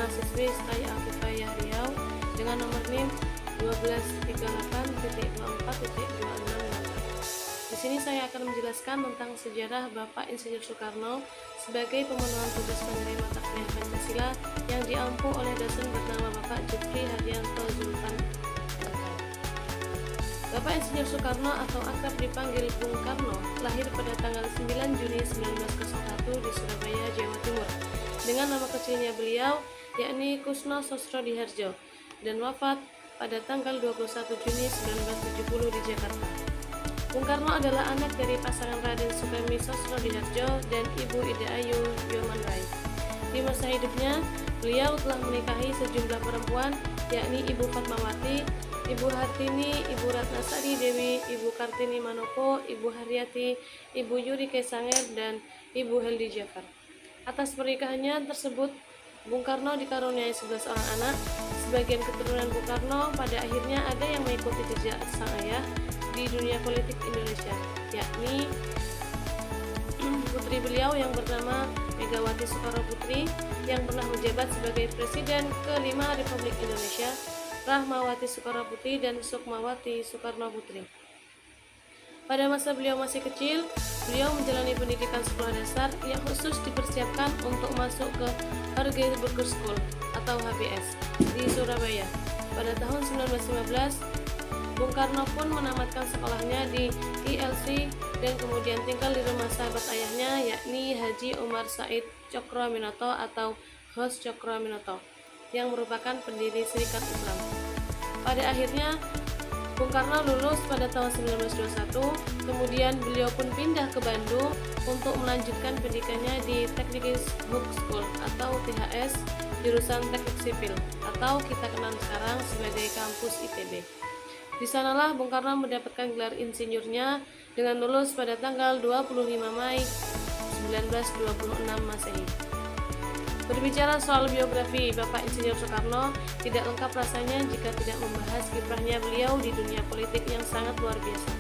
mahasiswi STAI Alkifayah Riau dengan nomor NIM 1238.24.26. Di sini saya akan menjelaskan tentang sejarah Bapak Insinyur Soekarno sebagai pemenuhan tugas penerima takliah Pancasila yang diampu oleh dosen bernama Bapak Jupri Haryanto Zulfan. Bapak Insinyur Soekarno atau akrab dipanggil Bung Karno lahir pada tanggal 9 Juni 1901 di Surabaya, Jawa Timur dengan nama kecilnya beliau yakni Kusno Sosrodiharjo dan wafat pada tanggal 21 Juni 1970 di Jakarta. Bung Karno adalah anak dari pasangan Raden Sukemi Sosrodiharjo dan Ibu Ida Ayu Yomanrai. Di masa hidupnya, beliau telah menikahi sejumlah perempuan yakni Ibu Fatmawati, Ibu Hartini, Ibu Ratnasari Dewi, Ibu Kartini Manopo, Ibu Haryati, Ibu Yuri Kesanger, dan Ibu Heldi Jafar. Atas pernikahannya tersebut, Bung Karno dikaruniai 11 orang anak. Sebagian keturunan Bung Karno pada akhirnya ada yang mengikuti jejak sang ayah di dunia politik Indonesia, yakni putri beliau yang bernama Megawati Soekarno Putri yang pernah menjabat sebagai Presiden ke-5 Republik Indonesia, Rahmawati Soekarno Putri dan Sukmawati Soekarno Putri. Pada masa beliau masih kecil, beliau menjalani pendidikan sekolah dasar yang khusus dipersiapkan untuk masuk ke Hargeisa Burger School atau HBS di Surabaya. Pada tahun 1915, Bung Karno pun menamatkan sekolahnya di ILC dan kemudian tinggal di rumah sahabat ayahnya yakni Haji Umar Said Cokroaminoto atau Hos Cokroaminoto yang merupakan pendiri Serikat Islam. Pada akhirnya Bung Karno lulus pada tahun 1921, kemudian beliau pun pindah ke Bandung untuk melanjutkan pendidikannya di Technics Book School atau THS jurusan Teknik Sipil atau kita kenal sekarang sebagai kampus ITB. Di sanalah Bung Karno mendapatkan gelar insinyurnya dengan lulus pada tanggal 25 Mei 1926 Masehi. Berbicara soal biografi Bapak Insinyur Soekarno, tidak lengkap rasanya jika tidak membahas kiprahnya beliau di dunia politik yang sangat luar biasa.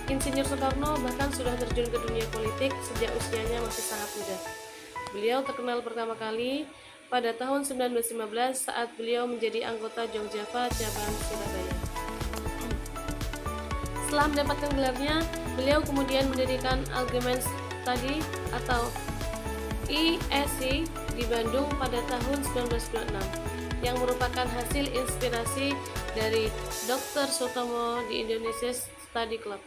Insinyur Soekarno bahkan sudah terjun ke dunia politik sejak usianya masih sangat muda. Beliau terkenal pertama kali pada tahun 1915 saat beliau menjadi anggota Jongjava cabang Surabaya. Setelah mendapatkan gelarnya, beliau kemudian mendirikan Algemeen Study atau ISI di Bandung pada tahun 1926 yang merupakan hasil inspirasi dari Dr. Sutomo di Indonesia Study Club.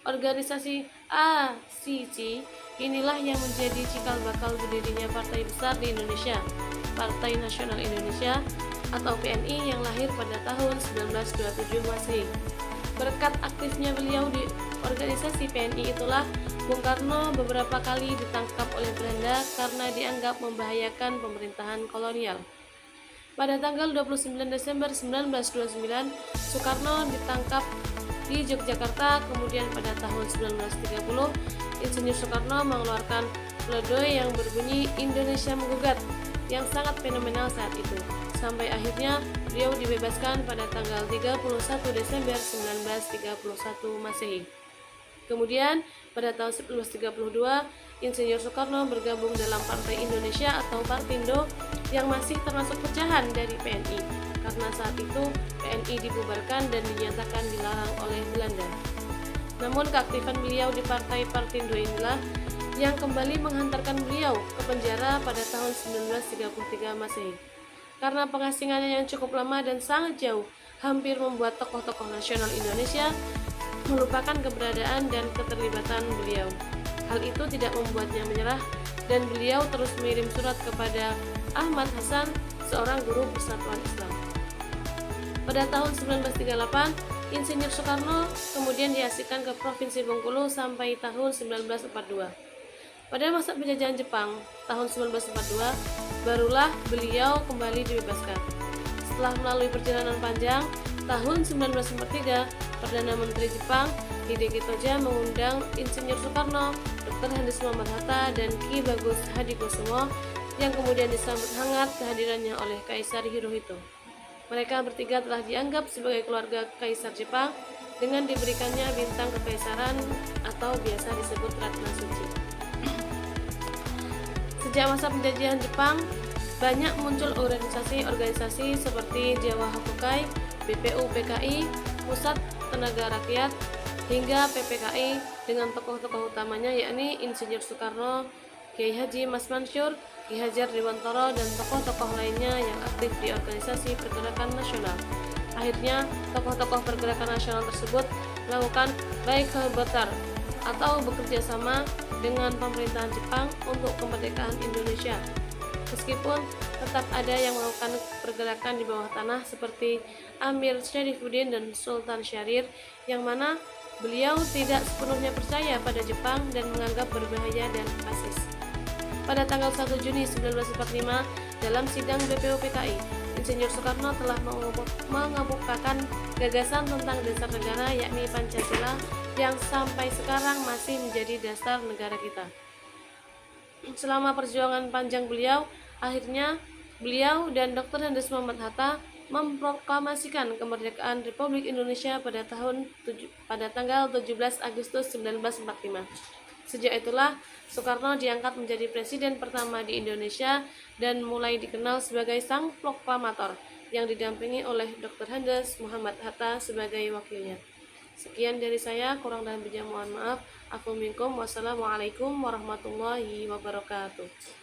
Organisasi ACC inilah yang menjadi cikal bakal berdirinya partai besar di Indonesia, Partai Nasional Indonesia atau PNI yang lahir pada tahun 1927 Masehi. Berkat aktifnya beliau di organisasi PNI itulah Bung Karno beberapa kali ditangkap oleh Belanda karena dianggap membahayakan pemerintahan kolonial. Pada tanggal 29 Desember 1929, Soekarno ditangkap di Yogyakarta, kemudian pada tahun 1930, Insinyur Soekarno mengeluarkan pledoi yang berbunyi Indonesia Menggugat yang sangat fenomenal saat itu. Sampai akhirnya beliau dibebaskan pada tanggal 31 Desember 1931 Masehi. Kemudian pada tahun 1932, Insinyur Soekarno bergabung dalam Partai Indonesia atau Partindo yang masih termasuk pecahan dari PNI karena saat itu PNI dibubarkan dan dinyatakan dilarang oleh Belanda. Namun keaktifan beliau di Partai Partindo inilah yang kembali menghantarkan beliau ke penjara pada tahun 1933 Masehi. Karena pengasingannya yang cukup lama dan sangat jauh, hampir membuat tokoh-tokoh nasional Indonesia melupakan keberadaan dan keterlibatan beliau. Hal itu tidak membuatnya menyerah dan beliau terus mengirim surat kepada Ahmad Hasan, seorang guru Persatuan Islam. Pada tahun 1938, Insinyur Soekarno kemudian diasingkan ke Provinsi Bengkulu sampai tahun 1942. Pada masa penjajahan Jepang tahun 1942, barulah beliau kembali dibebaskan. Setelah melalui perjalanan panjang, tahun 1943, Perdana Menteri Jepang Hideki Toja mengundang Insinyur Soekarno, Dr. Henry Muhammad Hatta, dan Ki Bagus Hadikusumo yang kemudian disambut hangat kehadirannya oleh Kaisar Hirohito. Mereka bertiga telah dianggap sebagai keluarga Kaisar Jepang dengan diberikannya bintang kekaisaran atau biasa disebut Ratna Suci. Sejak masa penjajahan Jepang, banyak muncul organisasi-organisasi seperti Jawa Hakukai, BPU PKI, Pusat Tenaga Rakyat, hingga PPKI dengan tokoh-tokoh utamanya yakni Insinyur Soekarno, Kiai Haji Mas Mansur, Ki Hajar Dewantara, dan tokoh-tokoh lainnya yang aktif di organisasi pergerakan nasional. Akhirnya, tokoh-tokoh pergerakan nasional tersebut melakukan Baikhalbetar atau bekerja sama dengan pemerintahan Jepang untuk kemerdekaan Indonesia. Meskipun tetap ada yang melakukan pergerakan di bawah tanah seperti Amir Syarifuddin dan Sultan Syahrir, yang mana beliau tidak sepenuhnya percaya pada Jepang dan menganggap berbahaya dan fasis. Pada tanggal 1 Juni 1945, dalam sidang BPU PKI, Insinyur Soekarno telah mengemukakan gagasan tentang dasar negara yakni Pancasila yang sampai sekarang masih menjadi dasar negara kita. Selama perjuangan panjang beliau, akhirnya beliau dan Dr. Andes Muhammad Hatta memproklamasikan kemerdekaan Republik Indonesia pada tanggal 17 Agustus 1945. Sejak itulah Soekarno diangkat menjadi presiden pertama di Indonesia dan mulai dikenal sebagai sang proklamator yang didampingi oleh Dr. Andes Muhammad Hatta sebagai wakilnya. Sekian dari saya, kurang dan lebihnya mohon maaf. Aku minkum, wassalamualaikum warahmatullahi wabarakatuh.